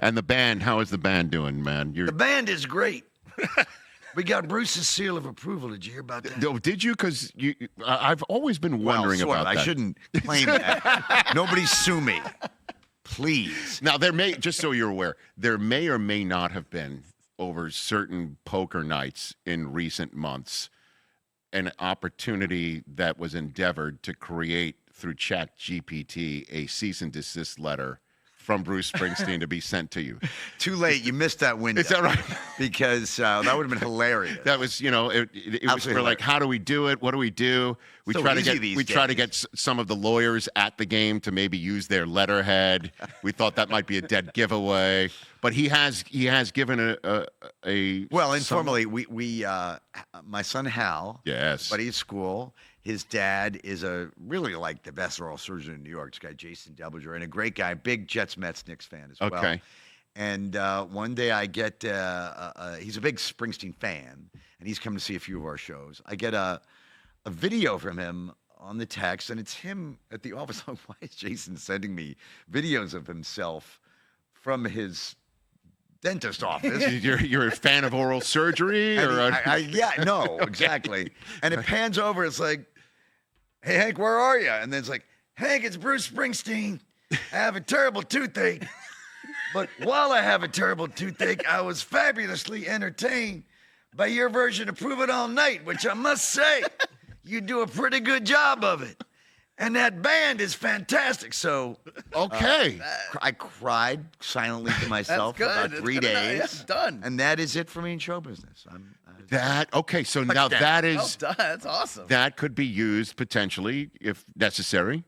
And the band, how is the band doing, man? The band is great. We got Bruce's seal of approval. Did you hear about that? Oh, did you? Because I've always been wondering about that. I shouldn't claim that. Nobody sue me. Please. Now, just so you're aware, there may or may not have been, over certain poker nights in recent months, an opportunity that was endeavored to create, through ChatGPT, a cease and desist letter from Bruce Springsteen to be sent to you. Too late. You missed that window. Is that right? Because that would have been hilarious. That was, it was for like, how do we do it? What do we do? We try to get some of the lawyers at the game to maybe use their letterhead. We thought that might be a dead giveaway, but he has given a well, informally, we my son Hal, yes, buddy at school. His dad is really like the best oral surgeon in New York. This guy, Jason Delbinger, and a great guy, big Jets, Mets, Knicks fan as well. Okay. And one day I get, he's a big Springsteen fan, and he's come to see a few of our shows. I get a video from him on the text, and it's him at the office. I'm like, why is Jason sending me videos of himself from his dentist office? You're a fan of oral surgery? Yeah, no, exactly. And it pans over. It's like, hey, Hank, where are you? And then it's like, Hank, it's Bruce Springsteen. I have a terrible toothache. But while I have a terrible toothache, I was fabulously entertained by your version of Prove It All Night, which I must say, you do a pretty good job of it. And that band is fantastic. So, okay. I cried silently to myself for about 3 days. That's done. And that is it for me in show business. Okay, so now that is... Well done. That's awesome. That could be used potentially, if necessary.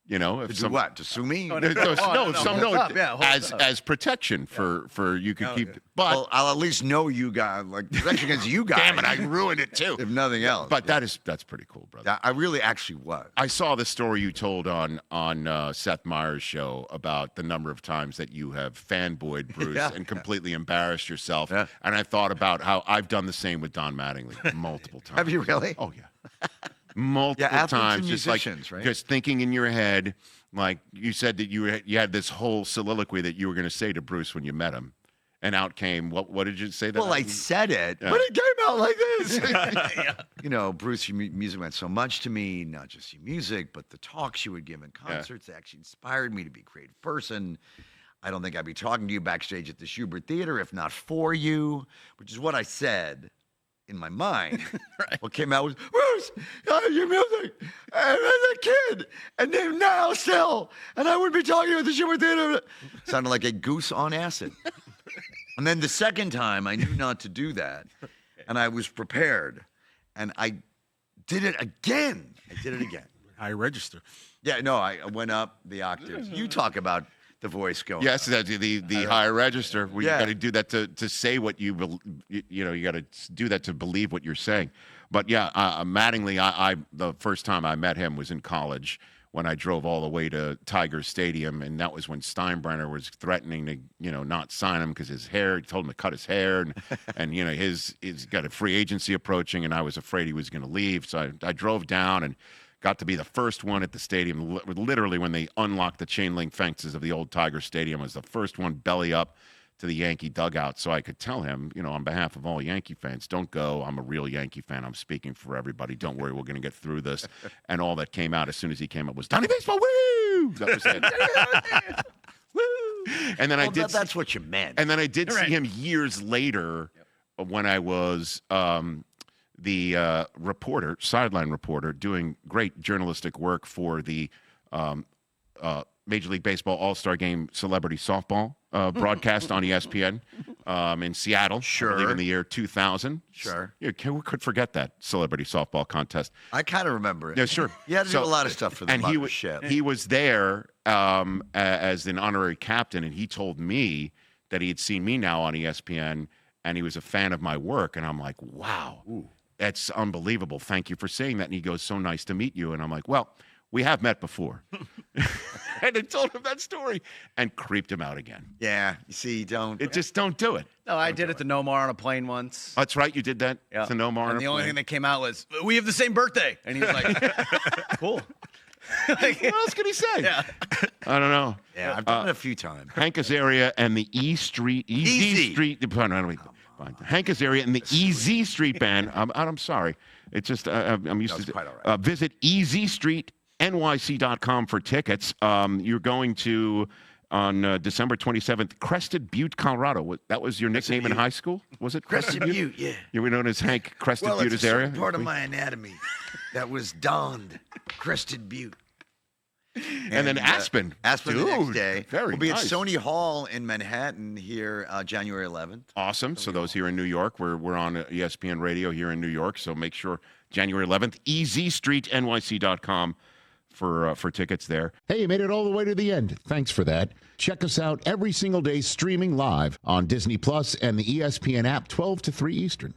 If to do what? To sue me? As protection for you could keep. But well, I'll at least know you guys, like protection against you guys. Damn it, I ruined it too. If nothing else. But that's pretty cool, brother. I really actually was. I saw the story you told on Seth Meyers' show about the number of times that you have fanboyed Bruce and completely embarrassed yourself. Yeah. And I thought about how I've done the same with Don Mattingly multiple times. Have you really? Oh yeah. Multiple times, just thinking in your head, like you said that you had this whole soliloquy that you were going to say to Bruce when you met him, and out came what did you say? Well, I said it, but it came out like this. Bruce, your music meant so much to me. Not just your music, but the talks you would give in concerts actually inspired me to be a creative person. I don't think I'd be talking to you backstage at the Schubert Theater if not for you, which is what I said. In my mind, right. What came out was, Bruce, your music, and as a kid, and then now still, and I wouldn't be talking to you at the Schubert Theater. Sounded like a goose on acid. And then the second time, I knew not to do that, and I was prepared, and I did it again. High register. Yeah, no, I went up the octaves. You talk about the voice going. Yes, that's the higher register. You got to do that to say what you got to do that to believe what you're saying. But yeah, Mattingly, I the first time I met him was in college when I drove all the way to Tiger Stadium, and that was when Steinbrenner was threatening to not sign him because his hair. He told him to cut his hair, and he's got a free agency approaching, and I was afraid he was going to leave. So I drove down and got to be the first one at the stadium. Literally, when they unlocked the chain link fences of the old Tiger Stadium, I was the first one belly up to the Yankee dugout, so I could tell him, on behalf of all Yankee fans, don't go. I'm a real Yankee fan. I'm speaking for everybody. Don't worry, we're going to get through this. And all that came out as soon as he came up was Donnie Baseball, woo! That was it. Woo! And then that's what you meant. And then I did see him years later when I was the sideline reporter, doing great journalistic work for the Major League Baseball All-Star Game celebrity softball broadcast on ESPN in Seattle. Sure. I believe in the year 2000. Sure. Who could forget that celebrity softball contest? I kind of remember it. Yeah, sure. You had to do a lot of stuff for the mothership. He was there as an honorary captain, and he told me that he had seen me now on ESPN, and he was a fan of my work. And I'm like, wow. Ooh. That's unbelievable. Thank you for saying that. And he goes, so nice to meet you. And I'm like, well, we have met before. And I told him that story and creeped him out again. Yeah. You see, don't do it. No, I did it to Nomar on a plane once. That's right. You did that to Nomar on a plane. And the only thing that came out was, we have the same birthday. And he was like, cool. What else could he say? Yeah. I don't know. Yeah, I've done it a few times. Hank Azaria and the EZ Street. Hank Azaria and the EZ Street Band. I'm sorry. It's just I'm used to. Quite all right. Visit EZStreetNYC.com for tickets. You're going to on December 27th, Crested Butte, Colorado. That was your nickname in high school? Was it Crested Butte? Yeah. You were known as Hank Crested Well, Butte it's a Azaria? certain part of my anatomy that was donned. Crested Butte. And then Aspen. Aspen the next day. Very We'll be nice. at Sony Hall in Manhattan here January 11th. Awesome. So those here in New York, we're on ESPN Radio here in New York. So make sure January 11th, EZStreetNYC.com for tickets there. Hey, you made it all the way to the end. Thanks for that. Check us out every single day streaming live on Disney Plus and the ESPN app 12 to 3 Eastern.